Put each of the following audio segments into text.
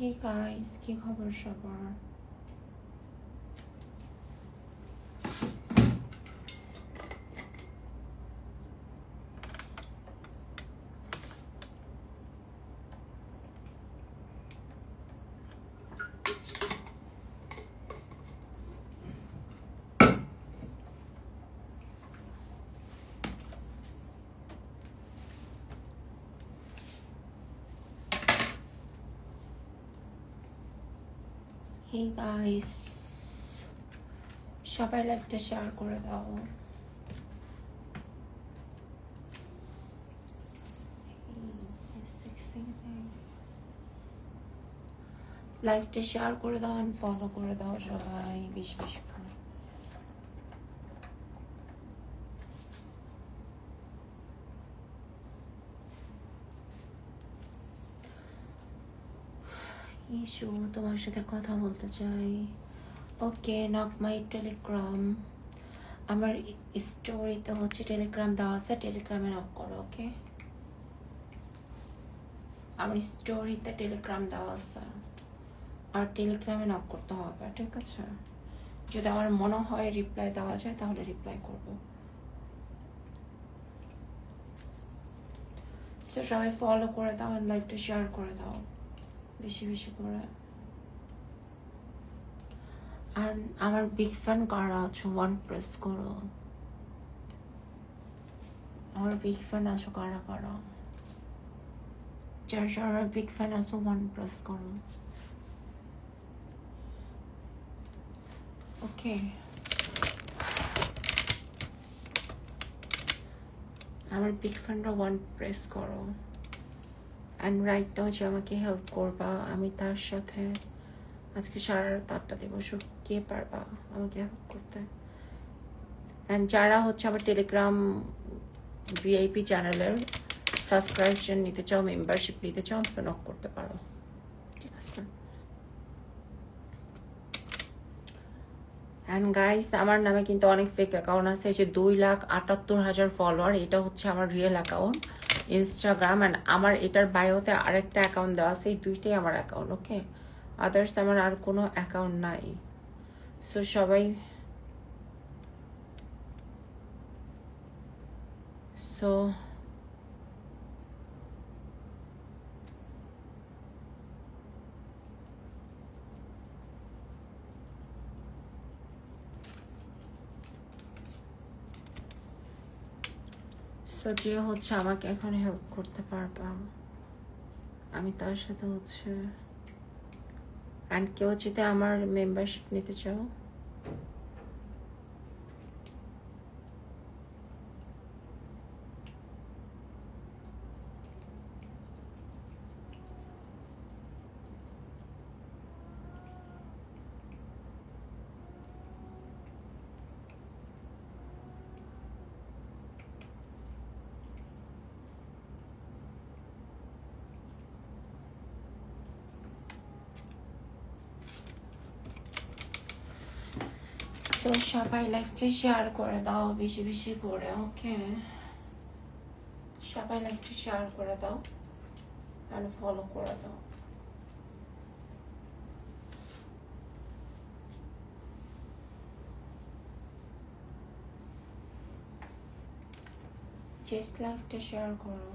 Hey guys, কি খবর সবার? Hey guys, সবাই লাইভটা শেয়ার করে দাও। লাইভটা শেয়ার করে দাও আর ফলো করে দাও সবাই বেশি বেশি করে। ইস্যু তোমার সাথে কথা বলতে চাই। ওকে, নক মাই টেলিগ্রাম। আমার স্টোরিতে হচ্ছে টেলিগ্রাম দেওয়া আছে, টেলিগ্রামে নক করো। ওকে, আমার স্টোরিতে টেলিগ্রাম দেওয়া আছে আর টেলিগ্রামে নক করতে হবে, ঠিক আছে? যদি আমার মনে হয় রিপ্লাই দেওয়া যায় তাহলে রিপ্লাই করব। সবাই ফলো করে দাও আর লাইকটা শেয়ার করে দাও বেশি বেশি করে। আর আমার বিগ ফ্যান কারা আছো ওয়ান প্রেস করো। আমার বিগ ফ্যান আছো কারা কারা? যারা যারা আমার বিগ ফ্যান আছো ওয়ান প্রেস করো। ওকে, আমার বিগ ফ্যানরা ওয়ান প্রেস করো। অ্যান্ড রাইটটা হচ্ছে আমাকে হেল্প করবা, আমি তার সাথে আজকে সারা রাত 8টা দেবো। কে পারবা আমাকে হেল্প করতে? অ্যান্ড যারা হচ্ছে আমার টেলিগ্রাম ভিআইপি চ্যানেলের সাবস্ক্রিপশন নিতে চাও, মেম্বারশিপ নিতে চাও, আমাকে নক করতে পারো, ঠিক আছে? অ্যান্ড গাইস, আমার নামে কিন্তু অনেক ফেক অ্যাকাউন্ট আছে, যে 2,78,000 ফলোয়ার। এটা হচ্ছে আমার রিয়েল অ্যাকাউন্ট ইনস্টাগ্রাম। অ্যান্ড আমার এটার বায়োতে আরেকটা অ্যাকাউন্ট দেওয়া আছে, এই দুইটাই আমার অ্যাকাউন্ট। ওকে, আদার্স আমার আর কোনো অ্যাকাউন্ট নাই। সো সবাই সো সো যে হচ্ছে আমাকে এখন হেল্প করতে পারবা, আমি তার সাথে হচ্ছে। অ্যান্ড কেউ যদি আমার মেম্বারশিপ নিতে চাও, সো সবাই লাইভটা শেয়ার করে দাও বেশি বেশি করে। ওকে, সবাই লাইভটা শেয়ার করে দাও আর ফলো করে দাও। জাস্ট লাইভটা শেয়ার করো।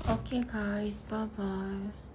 Okay guys, bye bye.